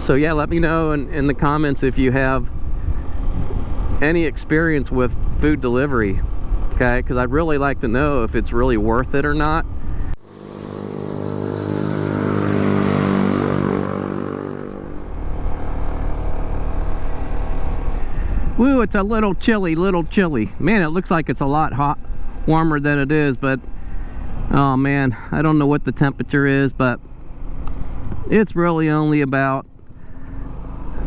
So yeah, let me know in the comments if you have any experience with food delivery, okay? Because I'd really like to know if it's really worth it or not. Woo, it's a little chilly, Man, it looks like it's a lot warmer than it is, but oh man, I don't know what the temperature is, but it's really only about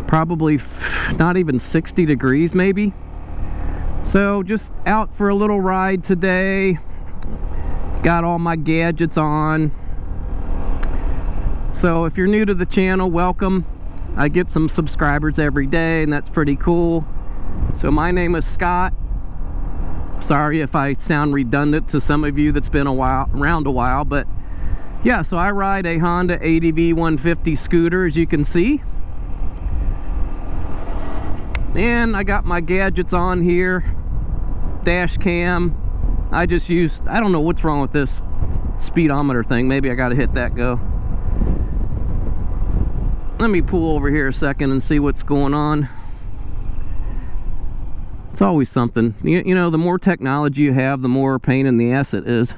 probably not even 60 degrees maybe. So just out for a little ride today. Got all my gadgets on. So if you're new to the channel, welcome. I get some subscribers every day, and that's pretty cool. So my name is Scott. Sorry if I sound redundant to some of you that's been around a while, but yeah, so I ride a Honda ADV 150 scooter, as you can see. And I got my gadgets on here. Dash cam. I just used, I don't know what's wrong with this speedometer thing. Maybe I gotta hit that go. Let me pull over here a second and see what's going on. It's always something. You know, the more technology you have, the more pain in the ass it is.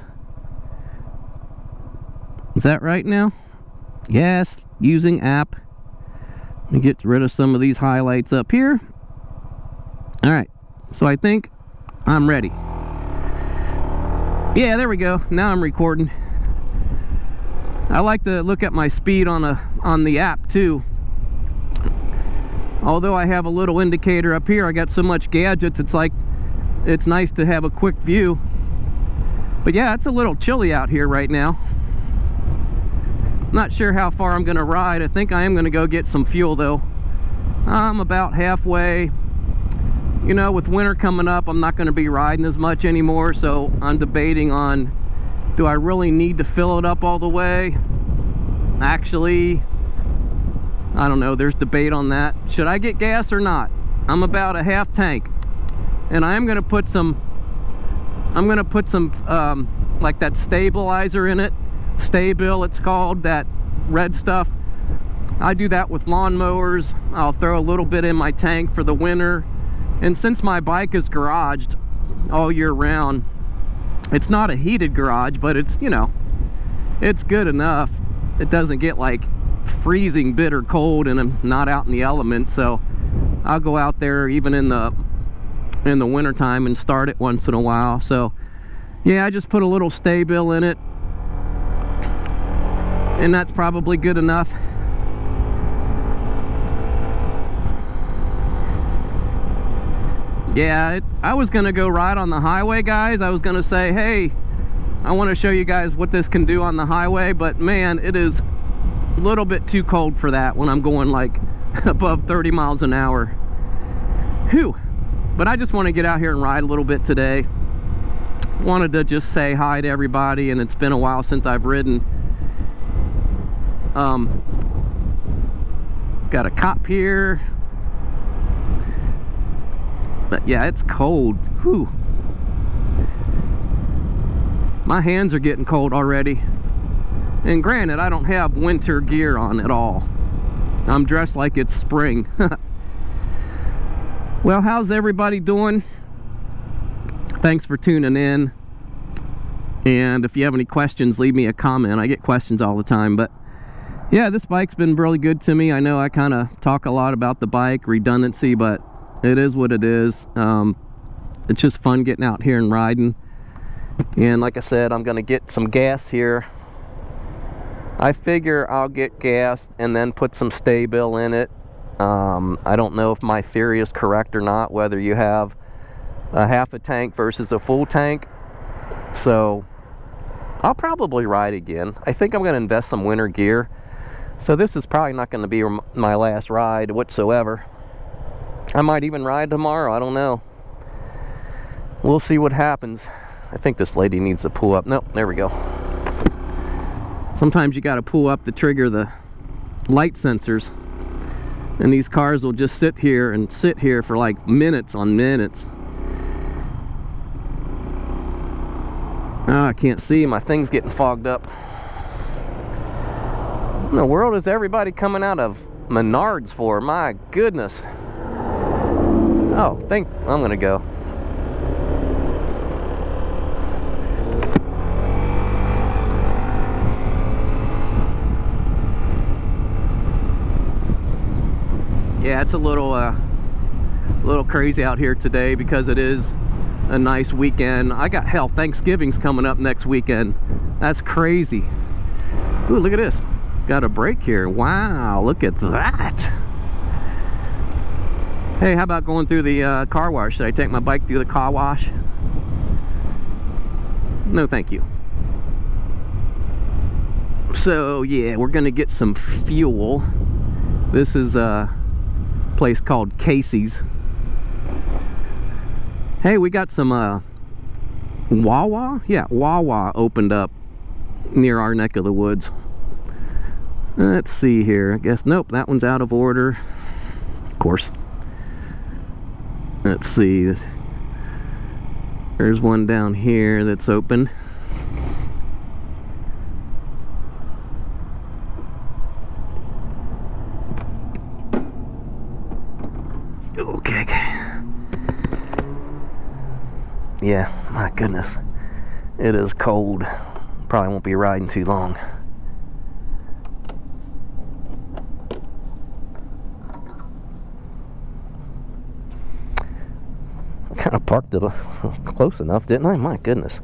Is that right now? Yes, using app. Let me get rid of some of these highlights up here. All right, so I think I'm ready. Yeah, there we go. Now I'm recording. I like to look at my speed on the app too. Although I have a little indicator up here, I got so much gadgets, it's like, it's nice to have a quick view. But yeah, it's a little chilly out here right now. Not sure how far I'm gonna ride. I think I am gonna go get some fuel though. I'm about halfway. You know, with winter coming up, I'm not gonna be riding as much anymore, so I'm debating on, do I really need to fill it up all the way? Actually, I don't know, there's debate on that. Should I get gas or not? I'm about a half tank, and I'm gonna put some like that stabilizer in it. Sta-Bil it's called, that red stuff. I do that with lawnmowers. I'll throw a little bit in my tank for the winter. And since my bike is garaged all year round, it's not a heated garage, but it's, you know, it's good enough. It doesn't get like freezing bitter cold, and I'm not out in the elements, so I'll go out there even in the winter time and start it once in a while. So yeah, I just put a little Sta-Bil in it, and that's probably good enough. Yeah, I was gonna go ride on the highway, guys. I was gonna say, hey, I want to show you guys what this can do on the highway, but man, it is a little bit too cold for that when I'm going like above 30 miles an hour. Whew. But I just want to get out here and ride a little bit today. Wanted to just say hi to everybody, and it's been a while since I've ridden. Got a cop here. But yeah, it's cold. Whew. My hands are getting cold already. And granted, I don't have winter gear on at all. I'm dressed like it's spring. Well, how's everybody doing? Thanks for tuning in. And if you have any questions, leave me a comment. I get questions all the time. But yeah, this bike's been really good to me. I know I kind of talk a lot about the bike, redundancy, but it is what it is. It's just fun getting out here and riding. And like I said, I'm going to get some gas here. I figure I'll get gas and then put some Sta-Bil in it. I don't know if my theory is correct or not, whether you have a half a tank versus a full tank. So I'll probably ride again. I think I'm going to invest some winter gear. So this is probably not going to be my last ride whatsoever. I might even ride tomorrow. I don't know. We'll see what happens. I think this lady needs to pull up. Nope, there we go. Sometimes you got to pull up to trigger the light sensors. And these cars will just sit here and sit here for like minutes on minutes. Oh, I can't see. My thing's getting fogged up. In the world is everybody coming out of Menards for? My goodness. Oh, I'm gonna go. Yeah, it's a little crazy out here today because it is a nice weekend. Thanksgiving's coming up next weekend. That's crazy. Ooh, look at this. Got a break here. Wow, look at that. Hey, how about going through the car wash? Should I take my bike through the car wash? No, thank you. So, yeah, we're gonna get some fuel. This is a place called Casey's. Hey, we got some Wawa? Yeah, Wawa opened up near our neck of the woods. Let's see here. I guess, nope, that one's out of order. Of course. Let's see. There's one down here that's open. Okay. Yeah, my goodness. It is cold. Probably won't be riding too long. I kind of parked it close enough, didn't I? My goodness.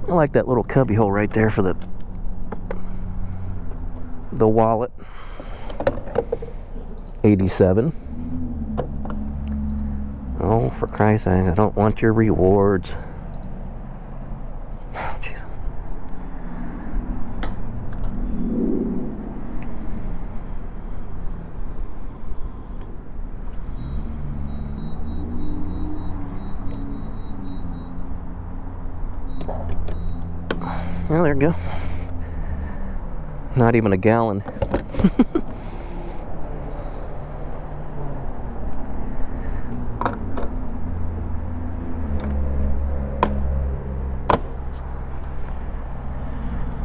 I like that little cubby hole right there for the wallet. 87. Oh, for Christ's sake, I don't want your rewards. Oh, jeez. Well, there we go. Not even a gallon.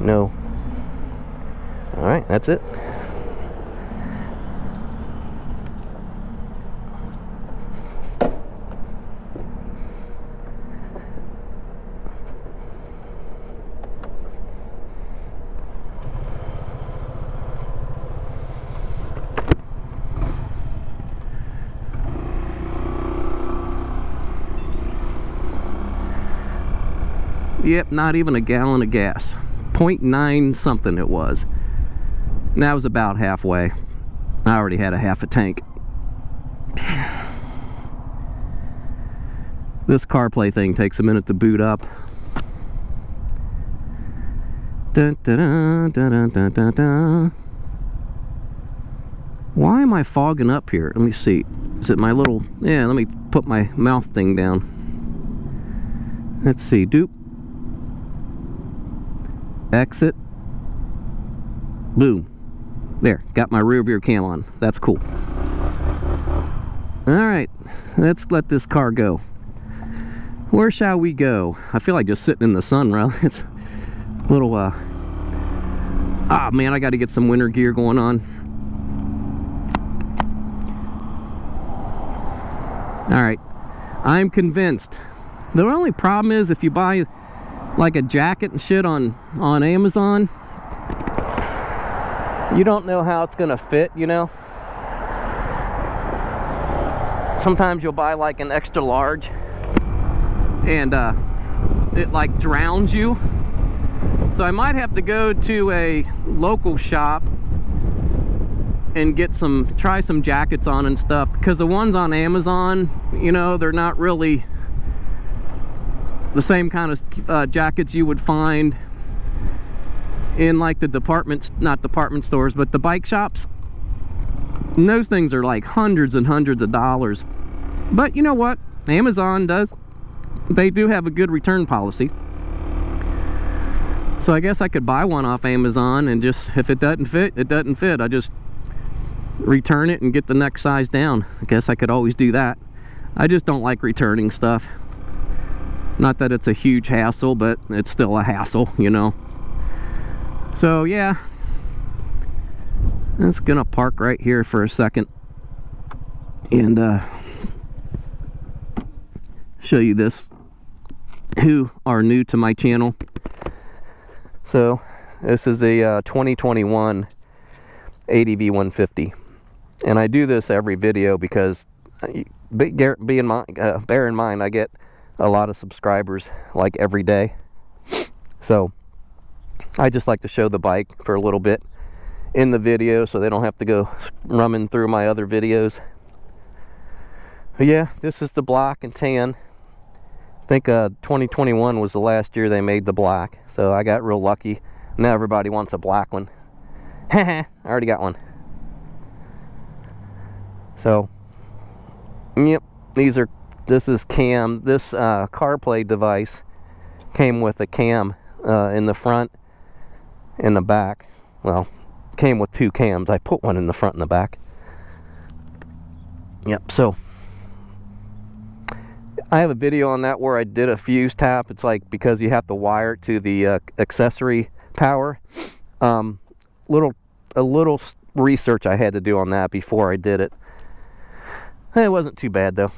No. All right, that's it. Yep, not even a gallon of gas. 0.9 something it was. And that was about halfway. I already had a half a tank. This CarPlay thing takes a minute to boot up. Dun, dun, dun, dun, dun, dun, dun. Why am I fogging up here? Let me see. Is it my little... Yeah, let me put my mouth thing down. Let's see. Dupe. Exit. Boom. There. Got my rear view cam on. That's cool. Alright. Let's let this car go. Where shall we go? I feel like just sitting in the sun, right? It's a little, ah, man, I got to get some winter gear going on. Alright. I'm convinced. The only problem is if you buy like a jacket and shit on Amazon, you don't know how it's gonna fit, you know. Sometimes you'll buy like an extra large and it like drowns you. So I might have to go to a local shop and get try some jackets on and stuff, because the ones on Amazon, you know, they're not really the same kind of jackets you would find in like the not department stores, but the bike shops. And those things are like hundreds and hundreds of dollars. But you know what? Amazon they do have a good return policy. So I guess I could buy one off Amazon and just, if it doesn't fit, it doesn't fit. I just return it and get the next size down. I guess I could always do that. I just don't like returning stuff. Not that it's a huge hassle, but it's still a hassle, you know. So yeah, I'm just gonna park right here for a second and show you this, who are new to my channel. So this is a 2021 ADV 150, and I do this every video because bear in mind I get a lot of subscribers like every day, so I just like to show the bike for a little bit in the video so they don't have to go rumming through my other videos. But yeah, this is the black and tan. I think 2021 was the last year they made the black, so I got real lucky. Now everybody wants a black one. I already got one. So yep, this is cam. This CarPlay device came with a cam in the front and the back. Well, came with two cams. I put one in the front and the back. Yep, so I have a video on that where I did a fuse tap. It's like, because you have to wire it to the accessory power. A little research I had to do on that before I did it. It wasn't too bad though.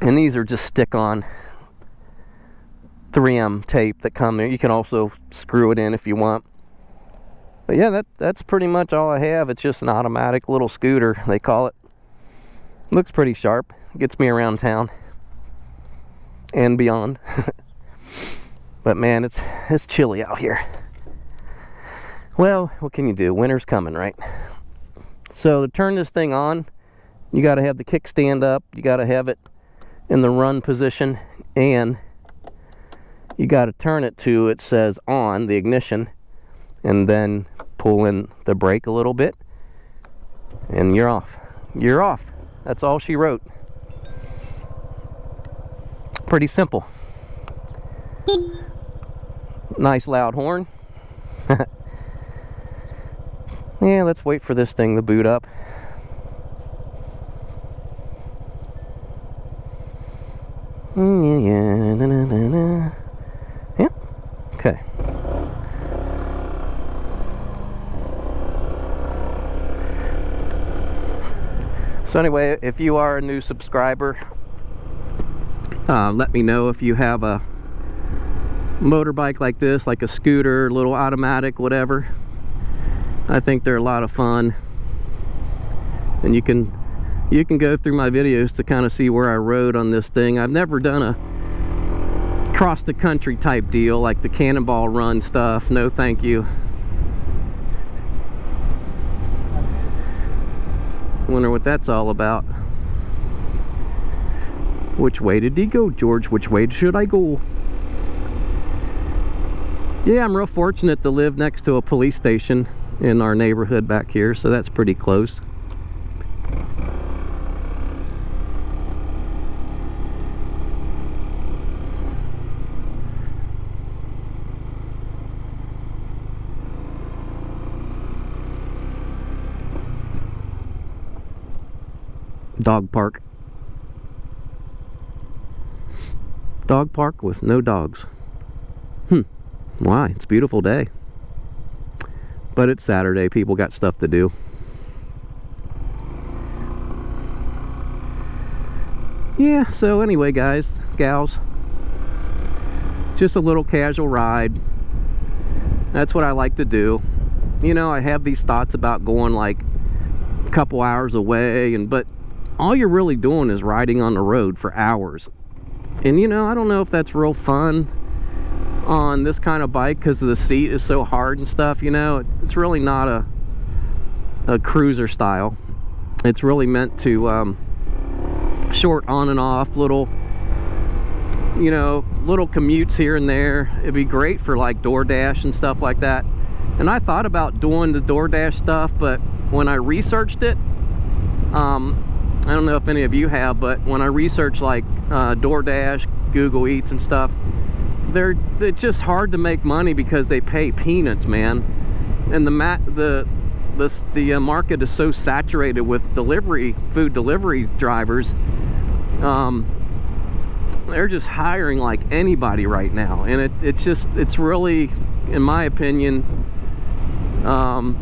And these are just stick-on 3M tape that come there. You can also screw it in if you want. But yeah, that's pretty much all I have. It's just an automatic little scooter, they call it. Looks pretty sharp. Gets me around town and beyond. But man, it's chilly out here. Well, what can you do? Winter's coming, right? So to turn this thing on, you got to have the kickstand up. You got to have it in the run position, and you got to turn it to, it says on, the ignition, and then pull in the brake a little bit, and you're off. You're off. That's all she wrote. Pretty simple. Nice loud horn. Yeah, let's wait for this thing to boot up. Yeah. Okay. So anyway, if you are a new subscriber, let me know if you have a motorbike like this, like a scooter, little automatic, whatever. I think they're a lot of fun, and you can go through my videos to kind of see where I rode on this thing. I've never done a cross the country type deal like the Cannonball Run stuff. No thank you. Wonder what that's all about. Which way did he go, George? Which way should I go? Yeah, I'm real fortunate to live next to a police station in our neighborhood back here, so that's pretty close. Dog park. Dog park with no dogs. Why? It's a beautiful day. But it's Saturday. People got stuff to do. Yeah, so anyway, guys, gals, just a little casual ride. That's what I like to do. You know, I have these thoughts about going like a couple hours away, but all you're really doing is riding on the road for hours. And you know, I don't know if that's real fun on this kind of bike because the seat is so hard and stuff. You know, it's really not a cruiser style. It's really meant to short on and off little, you know, little commutes here and there. It'd be great for like DoorDash and stuff like that. And I thought about doing the DoorDash stuff, but when I researched it, I don't know if any of you have, but when I researched like DoorDash, Google Eats and stuff, it's just hard to make money because they pay peanuts, man. And the market is so saturated with food delivery drivers they're just hiring like anybody right now, and it's really, in my opinion,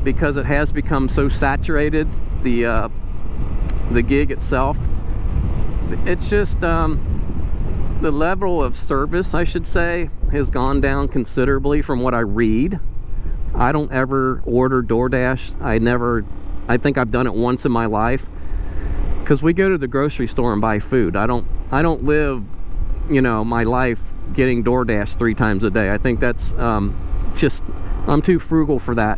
because it has become so saturated, the gig itself, it's just the level of service, I should say, has gone down considerably from what I read. I don't ever order DoorDash. I think I've done it once in my life, because we go to the grocery store and buy food. I don't live, you know, my life getting DoorDash 3 times a day. I think that's just, I'm too frugal for that.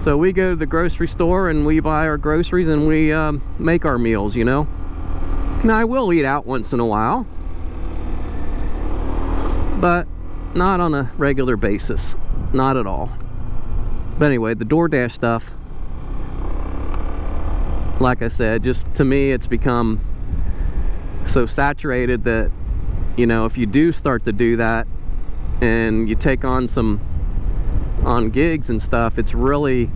So we go to the grocery store and we buy our groceries and we make our meals, you know. Now, I will eat out once in a while, but not on a regular basis. Not at all. But anyway, the DoorDash stuff, like I said, just to me, it's become so saturated that, you know, if you do start to do that and you take on gigs and stuff, it's really,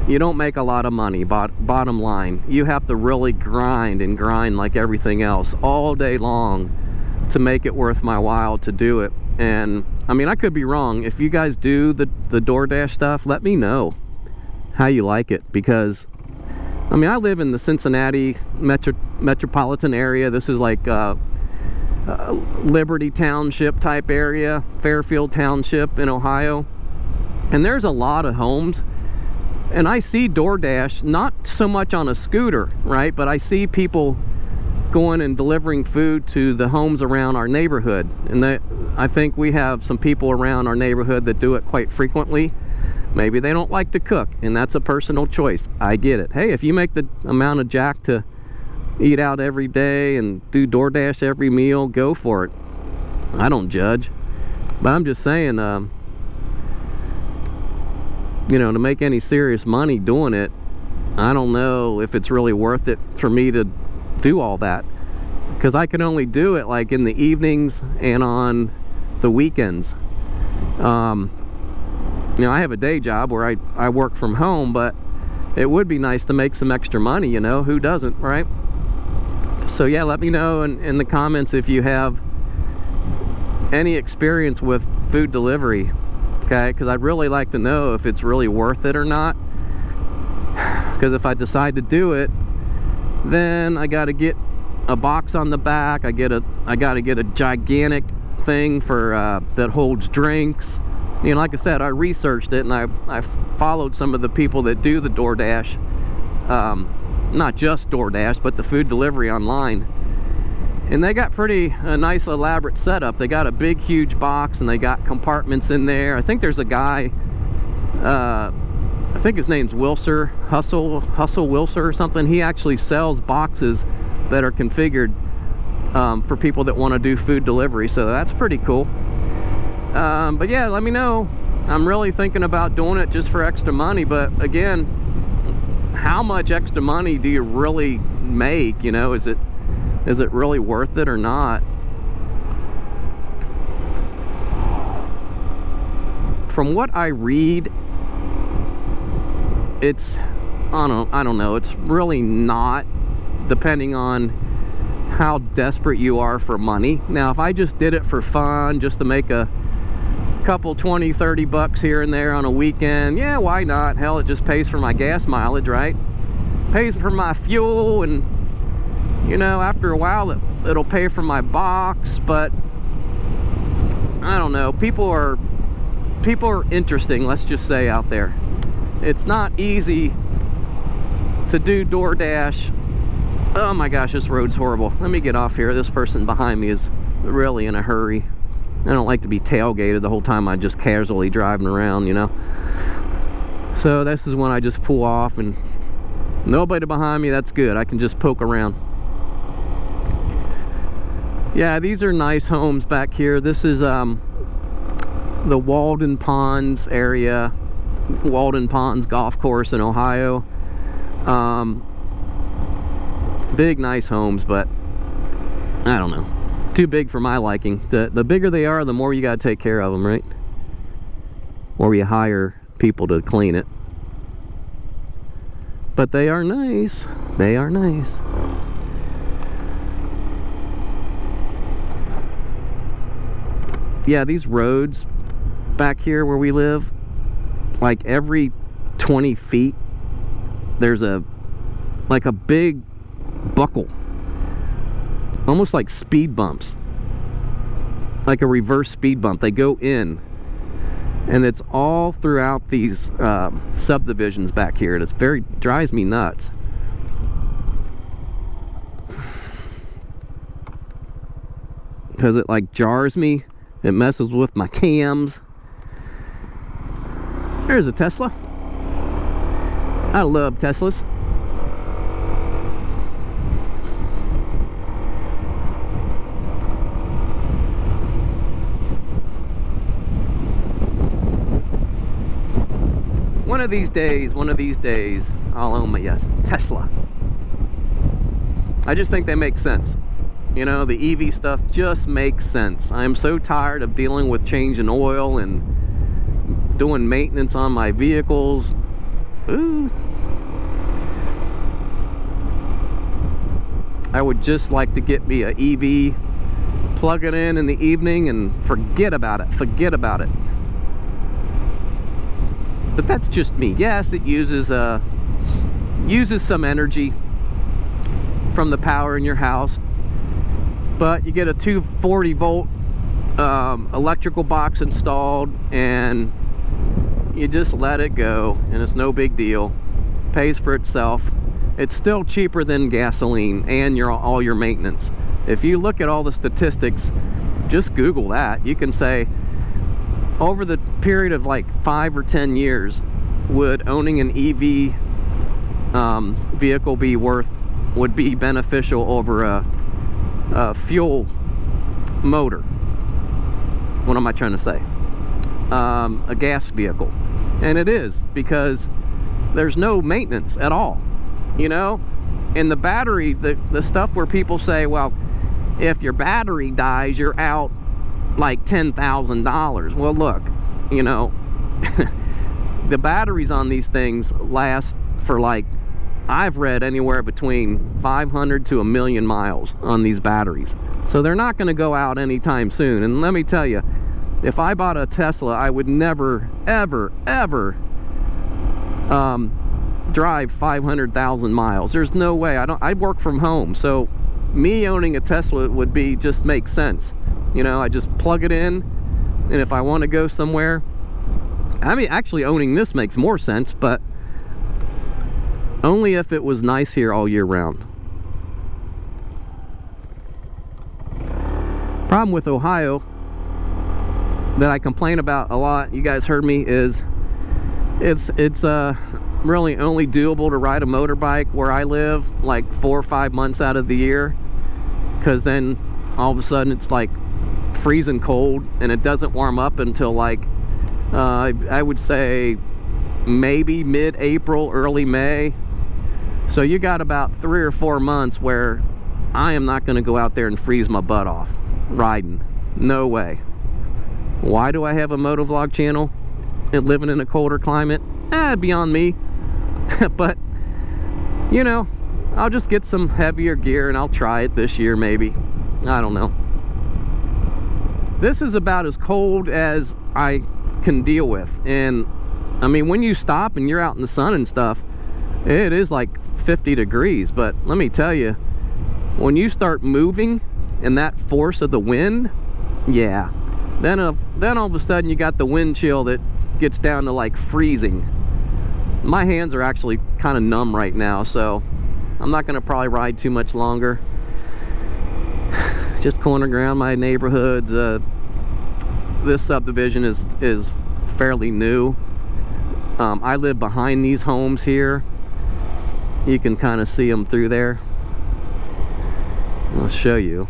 you don't make a lot of money. Bottom line, you have to really grind like everything else all day long to make it worth my while to do it. And I mean, I could be wrong. If you guys do the DoorDash stuff, let me know how you like it, because I mean, I live in the Cincinnati metropolitan area. This is like Liberty Township type area, Fairfield Township in Ohio, and there's a lot of homes, and I see DoorDash not so much on a scooter, right, but I see people going and delivering food to the homes around our neighborhood. And I think we have some people around our neighborhood that do it quite frequently. Maybe they don't like to cook, and that's a personal choice. I get it. Hey, if you make the amount of jack to eat out every day and do DoorDash every meal, go for it. I don't judge. But I'm just saying, you know, to make any serious money doing it, I don't know if it's really worth it for me to do all that, because I can only do it like in the evenings and on the weekends. You know, I have a day job where I work from home, but it would be nice to make some extra money, you know, who doesn't, right? So yeah, let me know in the comments if you have any experience with food delivery, okay? Because I'd really like to know if it's really worth it or not. Because if I decide to do it, then I got to get a box on the back. I got to get a gigantic thing for that holds drinks. You know, like I said, I researched it, and I followed some of the people that do the DoorDash, not just DoorDash, but the food delivery online. And they got pretty nice elaborate setup. They got a big huge box, and they got compartments in there. I think there's a guy, I think his name's Wilser, Hustle Wilser or something. He actually sells boxes that are configured for people that want to do food delivery, so that's pretty cool. But yeah, let me know. I'm really thinking about doing it just for extra money, but again, how much extra money do you really make? You know, is it really worth it or not? From what I read, it's, I don't know, it's really not, depending on how desperate you are for money. Now, if I just did it for fun, just to make a couple 20, 30 bucks here and there on a weekend, yeah, why not? Hell, it just pays for my gas mileage, right? Pays for my fuel, and you know, after a while it'll pay for my box. But I don't know, people are interesting, let's just say, out there. It's not easy to do DoorDash. Oh my gosh, this road's horrible. Let me get off here. This person behind me is really in a hurry. I don't like to be tailgated the whole time I'm just casually driving around, you know. So this is when I just pull off, and nobody behind me. That's good. I can just poke around. Yeah, these are nice homes back here. This is the Walden Ponds area, Walden Ponds Golf Course in Ohio. Big, nice homes, but I don't know. Too big for my liking. The bigger they are, the more you gotta take care of them, right? Or you hire people to clean it. But they are nice. They are nice. yeah, these roads back here where we live, like every 20 feet there's a big buckle, almost like speed bumps, like a reverse speed bump. They go in, and it's all throughout these subdivisions back here, and it's drives me nuts. Because it like jars me, it messes with my cams. There's a Tesla. I love Teslas. One of these days, I'll own my Tesla. I just think they make sense. You know, the EV stuff just makes sense. I'm so tired of dealing with changing oil and doing maintenance on my vehicles. Ooh. I would just like to get me an EV, plug it in the evening, and forget about it. But that's just me. Yes, it uses some energy from the power in your house, but you get a 240 volt electrical box installed, and you just let it go, and it's no big deal. Pays for itself. It's still cheaper than gasoline and all your maintenance. If you look at all the statistics, just Google that. You can say, over the period of like 5 or 10 years, would owning an EV vehicle would be beneficial over a fuel motor? What am I trying to say? A gas vehicle. And it is, because there's no maintenance at all, you know. And the battery, the stuff where people say, well, if your battery dies, you're out like $10,000. Well, look, you know, the batteries on these things last for, like, I've read anywhere between 500 to 1,000,000 miles on these batteries. So they're not going to go out anytime soon. And let me tell you, if I bought a Tesla, I would never, ever, ever drive 500,000 miles. There's no way. I work from home, so me owning a Tesla would just make sense. You know, I just plug it in, and if I want to go somewhere, I mean, actually owning this makes more sense, but only if it was nice here all year round. Problem with Ohio that I complain about a lot, you guys heard me, is it's really only doable to ride a motorbike where I live like 4 or 5 months out of the year, because then all of a sudden it's like freezing cold, and it doesn't warm up until like I would say maybe mid-April, early May. So you got about 3 or 4 months where I am not going to go out there and freeze my butt off riding. No way. Why do I have a motovlog channel and living in a colder climate? Beyond me. But, you know, I'll just get some heavier gear and I'll try it this year maybe. I don't know. This is about as cold as I can deal with. And, I mean, when you stop and you're out in the sun and stuff, it is like 50 degrees. But let me tell you, when you start moving and that force of the wind, yeah. Then all of a sudden you got the wind chill that gets down to like freezing. My hands are actually kind of numb right now, so I'm not going to probably ride too much longer. Just cornering around my neighborhoods. This subdivision is fairly new. I live behind these homes here. You can kind of see them through there. I'll show you.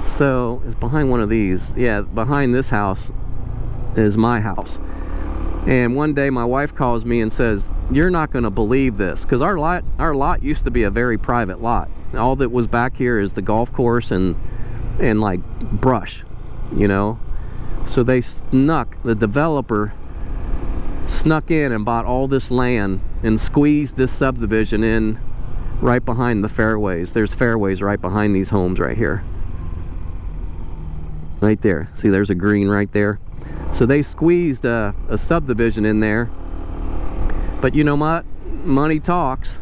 So it's behind one of these. Yeah, behind this house is my house. And one day my wife calls me and says, "You're not going to believe this," because our lot used to be a very private lot. All that was back here is the golf course and like brush, you know. So the developer snuck in and bought all this land and squeezed this subdivision in right behind the fairways. There's fairways right behind these homes right here. right there. See, there's a green right there. So they squeezed a subdivision in there. But you know what? Money talks.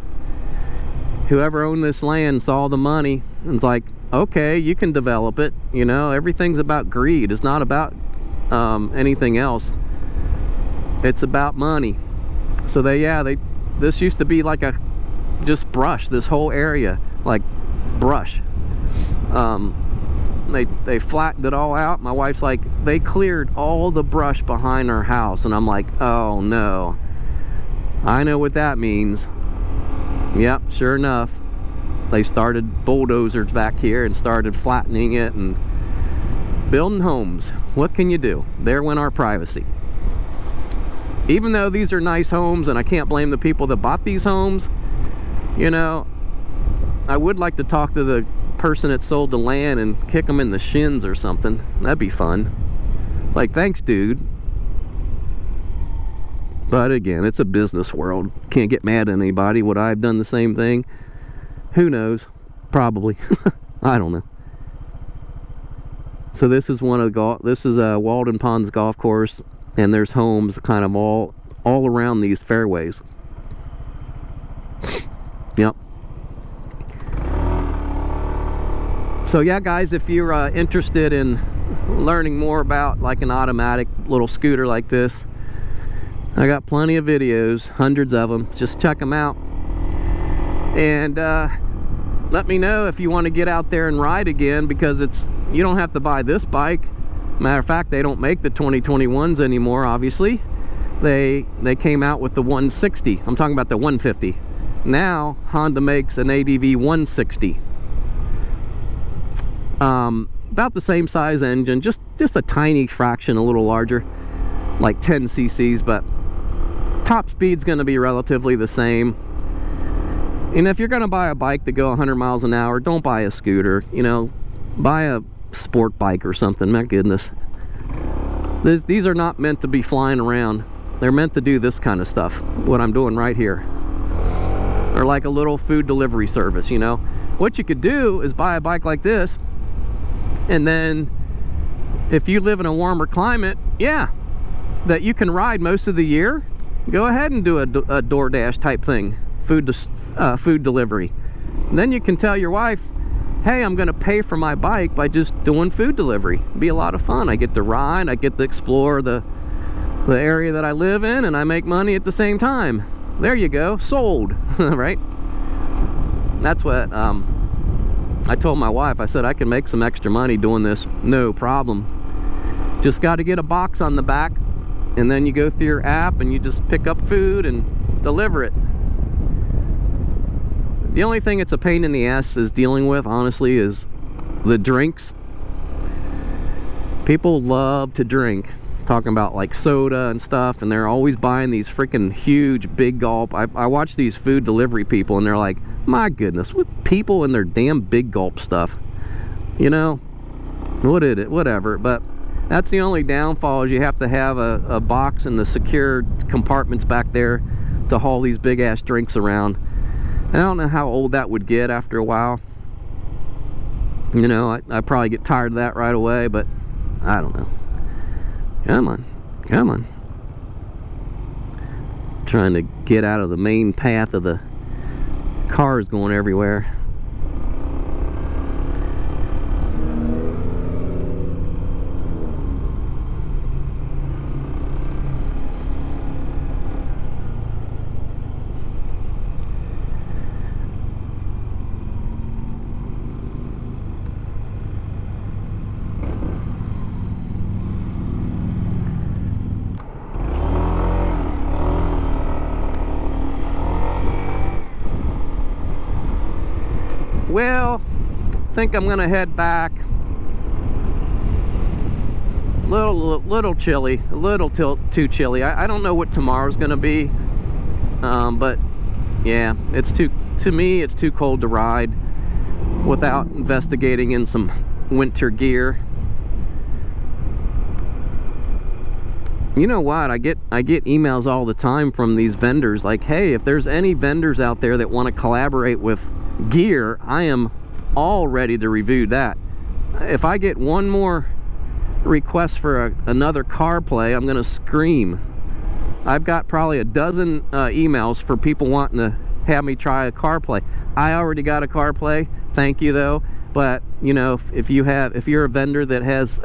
Whoever owned this land saw the money and was like, okay, you can develop it. You know, everything's about greed. It's not about anything else. It's about money. So this used to be like just brush, this whole area, like brush. They flattened it all out. My wife's like, they cleared all the brush behind our house. And I'm like, oh no, I know what that means. Yep, sure enough, they started bulldozers back here and started flattening it and building homes. What can you do? There went our privacy. Even though these are nice homes, and I can't blame the people that bought these homes, you know, I would like to talk to the person that sold the land and kick them in the shins or something. That'd be fun. Like, thanks, dude. But again, it's a business world. Can't get mad at anybody. Would I have done the same thing? Who knows? Probably. I don't know. So this is this is Walden Ponds Golf Course, and there's homes kind of all around these fairways. Yep. So yeah, guys, if you're interested in learning more about like an automatic little scooter like this, I got plenty of videos, hundreds of them. Just check them out. And let me know if you want to get out there and ride again, because you don't have to buy this bike. Matter of fact, they don't make the 2021s anymore, obviously. They came out with the 160. I'm talking about the 150. Now Honda makes an ADV 160. About the same size engine, just a tiny fraction, a little larger, like 10 cc's, but top speed's going to be relatively the same. And if you're going to buy a bike to go 100 miles an hour, don't buy a scooter. You know, buy a sport bike or something. My goodness, these are not meant to be flying around. They're meant to do this kind of stuff, what I'm doing right here. Or like a little food delivery service, you know. What you could do is buy a bike like this, and then if you live in a warmer climate, yeah, that you can ride most of the year, go ahead and do a DoorDash type thing, food delivery. And then you can tell your wife, hey, I'm gonna pay for my bike by just doing food delivery. It'd be a lot of fun. I get to ride, I get to explore the area that I live in, and I make money at the same time. There you go, sold. Right? That's what I told my wife. I said I can make some extra money doing this, no problem. Just got to get a box on the back, and then you go through your app and you just pick up food and deliver it. The only thing it's a pain in the ass is dealing with, honestly, is the drinks. People love to drink, talking about like soda and stuff, and they're always buying these freaking huge big gulp. I watch these food delivery people, and they're like, my goodness, what people and their damn big gulp stuff, you know, whatever. But that's the only downfall, is you have to have a box in the secure compartments back there to haul these big ass drinks around. I don't know how old that would get after a while. You know, I probably get tired of that right away, but I don't know. Come on, come on. Trying to get out of the main path of the cars going everywhere. Well, I think I'm gonna head back. Little chilly, a little too chilly. I don't know what tomorrow's gonna be, but yeah, to me it's too cold to ride without investigating in some winter gear. You know what, I get emails all the time from these vendors like, hey, if there's any vendors out there that want to collaborate with gear, I am all ready to review that. If I get one more requests for another CarPlay, I'm gonna scream. I've got probably a dozen emails for people wanting to have me try a CarPlay. I already got a CarPlay, thank you though. But you know, if you're a vendor that has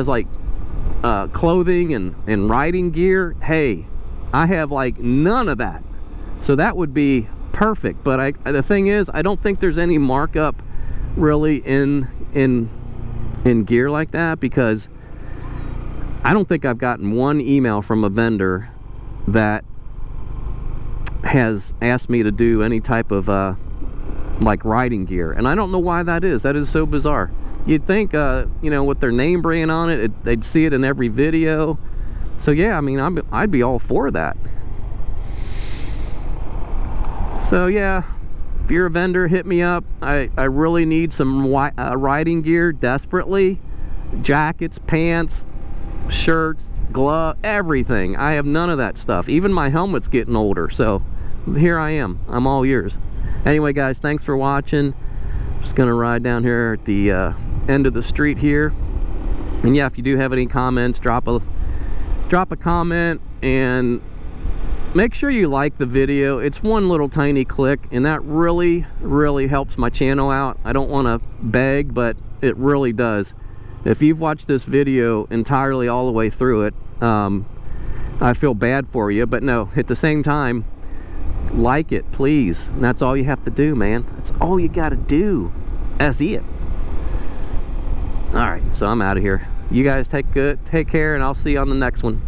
like clothing and riding gear, hey, I have like none of that, so that would be perfect. But the thing is, I don't think there's any markup really in gear like that, because I don't think I've gotten one email from a vendor that has asked me to do any type of like riding gear, and I don't know why that is. That is so bizarre. You'd think you know, with their name brand on it, they'd see it in every video. So yeah, I mean, I'd be all for that. So yeah, if you're a vendor, hit me up. I really need some riding gear desperately. Jackets, pants, shirts, glove, everything. I have none of that stuff. Even my helmet's getting older, so here I am. I'm all yours. Anyway guys, thanks for watching. Just gonna ride down here at the end of the street here, and yeah, if you do have any comments, drop a comment, and make sure you like the video. It's one little tiny click, and that really helps my channel out. I don't want to beg, but it really does. If you've watched this video entirely all the way through it, I feel bad for you, but no, at the same time, like it, please. And that's all you have to do, man. That's all you gotta do. That's it. All right, so I'm out of here. You guys take care, and I'll see you on the next one.